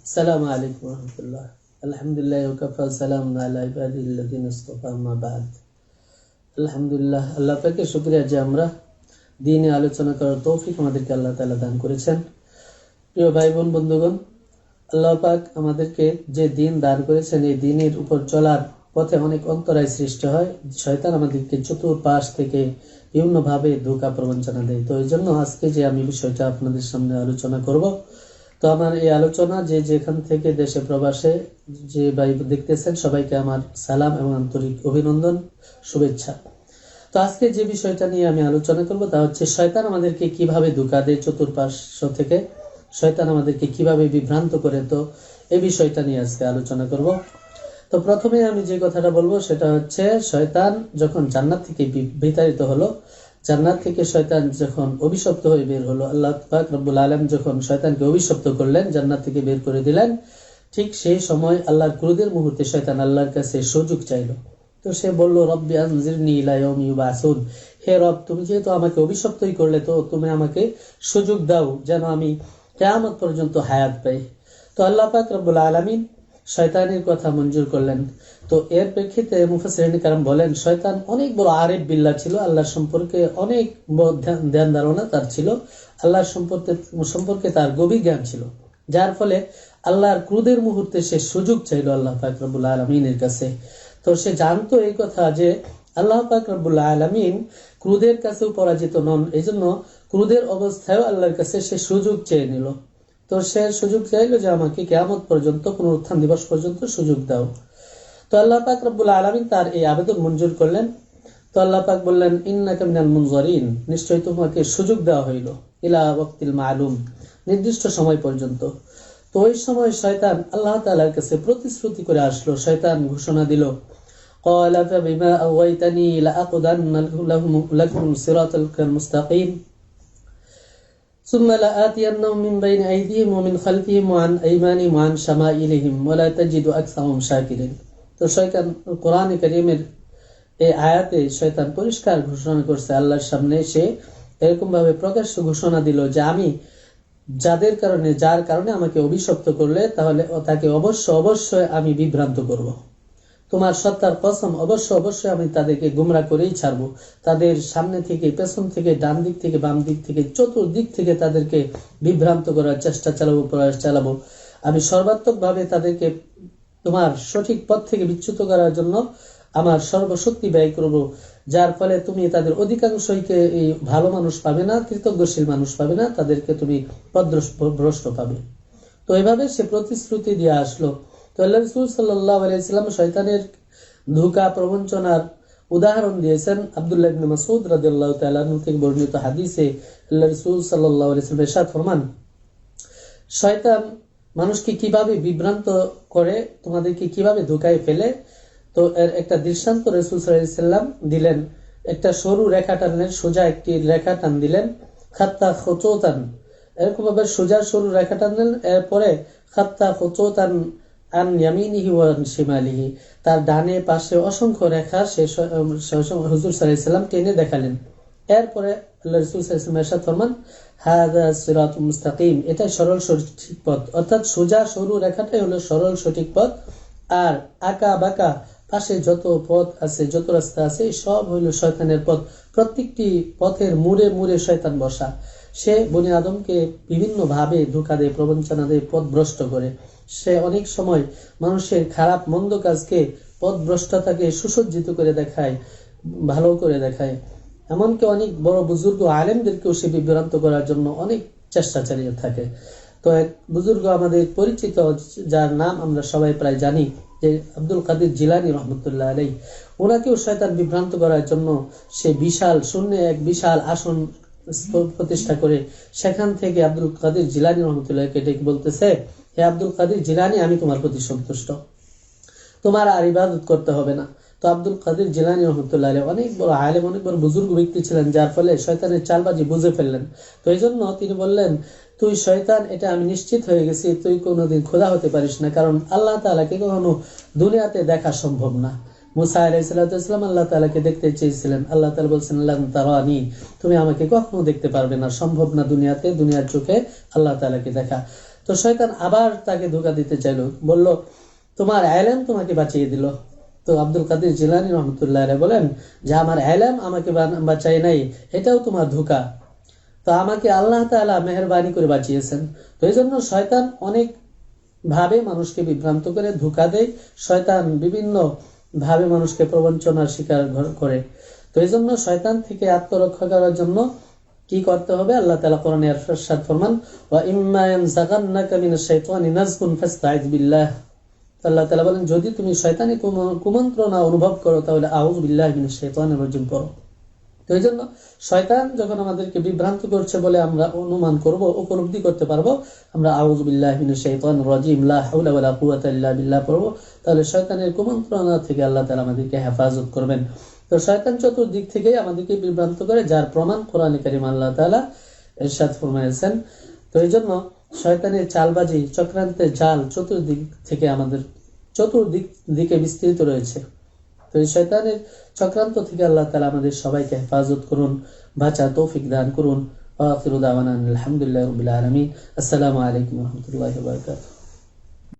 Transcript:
আসসালামু আলাইকুম রহমতুল্লাহ। আলহামদুলিল্লাহ ওয়াকাফা সালামুন আলা ইবাদিল্লাযিনা ইসতাফা আম্মা বা'দ। আলহামদুলিল্লাহ, আল্লাহ পাকে শুকরিয়া যে আমরা দ্বীনে আলোচনা করার তৌফিক আমাদেরকে আল্লাহ তাআলা দান করেছেন। প্রিয় ভাই বোন বন্ধুগণ, আল্লাহ পাক আমাদেরকে যে দ্বীন দান করেছেন, এই দ্বীনের উপর চলার পথে অনেক অন্তরায় সৃষ্টি হয়। শয়তান আমাদেরকে চতুর্পাশ থেকে বিভিন্নভাবে ধোঁকা প্রবঞ্চনা দেয়। তো এই জন্য আজকে যে আমি বিষয়টা আপনাদের সামনে আলোচনা করব, তো আমার এই আলোচনা যে যেখান থেকে দেশে প্রবাসে যে ভাই দেখতেছেন সবাইকে আমার সালাম এবং আন্তরিক অভিনন্দন, শুভেচ্ছা। তো আজকে যে বিষয়টা নিয়ে আমি আলোচনা করব তা হচ্ছে শয়তান আমাদেরকে কিভাবে ধোঁকা দেয় চতুর্পার্শ্ব থেকে, শয়তান আমাদেরকে কিভাবে বিভ্রান্ত করে। তো এই বিষয়টা নিয়ে আজকে আলোচনা করব। তো প্রথমে আমি যে কথাটা বলবো সেটা হচ্ছে, শয়তান যখন জান্নাত থেকে বিতাড়িত হলো, জান্নাত থেকে শয়তান যখন অভিশপ্ত হয়ে বের হলো, আল্লাহ পাক রব্বুল আলামিন যখন শয়তানকে অভিশপ্ত করলেন, জান্নাত থেকে বের করে দিলেন, ঠিক সেই সময় আল্লাহর ক্রোধের মুহূর্তে শয়তান আল্লাহর কাছে সুযোগ চাইলো। তো সে বলল, রব্বি আনজিরনি ইলা ইয়াউমি ইউবাসুন, হে রব, তুমি যেহেতু আমাকে অভিশপ্তই করলে, তো তুমি আমাকে সুযোগ দাও যেন আমি কিয়ামত পর্যন্ত হায়াত পাই। তো আল্লাহ পাক রব্বুল আলামিন শয়তানের কথা মঞ্জুর করলেন। তো এর প্রেক্ষিতে মুফাসসিরিন কারাম বলেন, শয়তান অনেক বড় আরিফ বিল্লাহ ছিল, আল্লাহর সম্পর্কে অনেক ধ্যান ধারণা তার ছিল, আল্লাহর সম্পর্কে তার গভীর জ্ঞান ছিল, যার ফলে আল্লাহর ক্রোধের মুহূর্তে সে সুযোগ চাইল আল্লাহ পাক রব্বুল আলামিনের কাছে। তো সে জানতো এই কথা যে আল্লাহ পাক রব্বুল আলামিন ক্রোধের কাছেও পরাজিত নন, এই জন্য ক্রোধের অবস্থায়ও আল্লাহর কাছে সে সুযোগ চেয়ে নিল। তো সে সুযোগ চাইলো যে আমাকে কিয়ামত পর্যন্ত, পুনরুত্থান দিবস পর্যন্ত সুযোগ দাও। তো আল্লাহ পাক রব্বুল আলামিন তার এই আবেদন মঞ্জুর করলেন। তো আল্লাহ পাক বললেন, ইন্নাকা মিনাল মুনজারিন, নিশ্চয়ই তোমাকে সুযোগ দেওয়া হইল, ইলা ওয়াক্তিল মালুম, নির্দিষ্ট সময় পর্যন্ত। তো ওই সময় শয়তান আল্লাহ তাআলার কাছে প্রতিশ্রুতি করে আসলো। শয়তান ঘোষণা দিল, ক্বালা ফাবিমা আগাইতানি লাআকুদান্না লাকুম সিরাতাল মুস্তাকিম ثم لآتينهم من بين أيديهم ومن خلفهم وعن أيمانهم وعن شمائلهم ولا تجد أكثرهم شاكرين। তো শয়তান কোরআনে কারীমের এই আয়াতে শয়তান পরিষ্কার ঘোষণা করছে, আল্লাহর সামনে সে এরকম ভাবে প্রকাশ্য ঘোষণা দিল যে আমি যার কারণে আমাকে অভিশপ্ত করলে, তাহলে তাকে অবশ্যই আমি বিভ্রান্ত করব। তোমার সত্তার কসম, অবশ্যই আমি তাদেরকে গুমরা করেই ছাড়বো। তাদের সামনে থেকে, পেছন থেকে, ডান দিক থেকে, বাম দিক থেকে, চতুর্দিক থেকে তাদেরকে বিভ্রান্ত করার চেষ্টা চালাবো, প্রয়াস চালাবো। আমি সর্বাত্মক ভাবে তাদেরকে তোমার সঠিক পথ থেকে বিচ্যুত করার জন্য আমার সর্বশক্তি ব্যয় করব, যার ফলে তুমি তাদের অধিকাংশইকে এই ভালো মানুষ পাবে না, কৃতজ্ঞশীল মানুষ পাবে না, তাদেরকে তুমি পথভ্রষ্ট পাবে। তো এভাবে সে প্রতিশ্রুতি দিয়ে আসলো। তো আল্লাহ রাসূল সাল্লাল্লাহু আলাইহি ওয়াসাল্লাম শয়তানের ধোঁকা প্রবঞ্চনার উদাহরণ দিয়েছেন। আব্দুল্লাহ ইবনে মাসউদ রাদিয়াল্লাহু তাআলা আনহু থেকে বর্ণিত হাদিসে আল্লাহ রাসূল সাল্লাল্লাহু আলাইহি ওয়াসাল্লাম ইরশাদ ফরমান, শয়তান মানুষকে কিভাবে বিভ্রান্ত করে, তোমাদেরকে কিভাবে ধোঁকায় ফেলে। তো এর একটা দৃষ্টান্ত রাসূল সাল্লাল্লাহু আলাইহি ওয়াসাল্লাম দিলেন। একটা সরু রেখা টানলেন, সোজা একটি রেখা টান দিলেন, খাত্তা খুতুতান, এরকম ভাবে সোজা সরু রেখা টানলেন। এরপরে খাত্তা খুতুতান আন ইয়ামিনিহি ওয়া আন শিমালিহি, তার ডানে পাশে অসংখ্য রেখা সে হুজুর সাল্লাল্লাহু আলাইহি ওয়াসাল্লাম টেনে দেখালেন। এরপরে আল্লাহ রাসূল সাল্লাল্লাহু আলাইহি ওয়াসাল্লাম ইরশাদ ফরমান, হাযা সিরাতুল মুস্তাকিম, এটা সরল সঠিক পথ। অর্থাৎ সোজা সরু রেখাটাই হলো সরল সঠিক পথ, আর আঁকা বাঁকা পাশে যত পথ আছে, যত রাস্তা আছে, সব হইল শয়তানের পথ। প্রত্যেকটি পথের মুড়ে মুড়ে শয়তান বসা। সে বনি আদমকে বিভিন্ন ভাবে ধোঁকা দেয়, প্রবঞ্চনা দেয়, পথভ্রষ্ট করে। সে অনেক সময় মানুষের খারাপ মন্দ কাজকে, পথভ্রষ্টতাকে সুসজ্জিত করে দেখায়, ভালো করে দেখায়। এমনকি অনেক বড় বুজুর্গ আলেমদেরকেও সে বিভ্রান্ত করার জন্য অনেক চেষ্টা চালিয়ে থাকে। তো এক বুজুর্গ আমাদের পরিচিত, যার নাম আমরা সবাই প্রায় জানি, যে আব্দুল কাদের জিলানী রহমতুল্লাহ আলাইহি, ওনাকেও শয়তান বিভ্রান্ত করার জন্য সে শূন্যে এক বিশাল আসন প্রতিষ্ঠা করে সেখান থেকে আব্দুল কাদের জিলানী রহমতুল্লাহকে ডেকে বলতেছে, হে আব্দুল কাদের জিলানী, আমি তোমার প্রতি সন্তুষ্ট, তোমার আর ইবাদত করতে হবে না। তো আব্দুল কাদের জিলানী রহমতুল্লাহ আলাইহি অনেক বড় আলেম, অনেক বড় বুজুর্গ ব্যক্তি ছিলেন, যার ফলে শয়তানের চালবাজি বুঝে ফেললেন। তো এই জন্য তিনি বললেন, তুই শয়তান, এটা আমি নিশ্চিত হয়ে গেছি, তুই কোনোদিন খোদা হতে পারিস না, কারণ আল্লাহ তাআলাকে কখনো দুনিয়াতে দেখা সম্ভব না। মুসা আলাইহিস সালাম আল্লাহ তাআলাকে দেখতে চেয়েছিলেন, আল্লাহ তাআলা বলছেন, লান তারানি, তুমি আমাকে কখনো দেখতে পারবে না, সম্ভব না দুনিয়ার চোখে আল্লাহ তাআলাকে দেখা। তো শয়তান আবার তাকে ধোঁকা দিতে চাইলো, বলল তোমার ইলম তোমাকে বাঁচিয়ে দিল। তো আব্দুল কাদের জিলানী রহমতুল্লাহ আলাইহি বলেন যে আমার ইলম আমাকে বাঁচায় নাই, এটাও তোমার ধোঁকা। তো আমাকে আল্লাহ তাআলা মেহেরবানি করে বাঁচিয়েছেন। তো এই জন্য শয়তান অনেক ভাবে মানুষকে বিভ্রান্ত করে ধোঁকা দেয়। শয়তান বিভিন্ন ভাবে মানুষকে প্রবঞ্চনার শিকার করে। তো এই জন্য শয়তান থেকে আত্মরক্ষা করার জন্য কি করতে হবে? আল্লাহ তাআলা কোরআনে ইরশাদ ফরমান, ওয়া ইম্মা ইয়ানজাগান্নাকা মিনাশ শাইতানি নাজগুন ফাসতাইয বিল্লাহ। আল্লাহ তাআলা বলেন যদি তুমি শয়তানি কুমন্ত্রণা অনুভব করো তাহলে আউযু বিল্লাহি মিনাশ শাইতানির রাজিম পড়ো। তো এই জন্য শয়তান যখন আমাদেরকে বিভ্রান্ত করছে বলে আমরা অনুমান করব, উপলব্ধি করতে পারবো, আমরা আউযু বিল্লাহি মিনাশ শাইতানির রাজিম লা হাওলা ওয়ালা কুওয়াতা ইল্লা বিল্লাহ পড়বো, তাহলে শয়তানের কুমন্ত্রণা থেকে আল্লাহ তাআলা আমাদেরকে হেফাজত করবেন। তো শয়তান চতুর্দিক থেকে আমাদেরকে বিভ্রান্ত করে, যার প্রমাণ কোরআনে কারীম আল্লাহ তাআলা ইরশাদ ফরমায়েছেন। তো এই জন্য শয়তানের চালবাজি, চক্রান্তের জাল চতুর্দিক দিকে বিস্তৃত রয়েছে। তো এই শয়তানের চক্রান্ত থেকে আল্লাহ তাআলা আমাদের সবাইকে হেফাজত করুন, বাঁচার তৌফিক দান করুন। ওয়া আখিরু দাওয়ানা আলহামদুলিল্লাহি রাব্বিল আলামিন। আসসালামু আলাইকুম ওয়া রাহমাতুল্লাহি ওয়া বারাকাতুহু।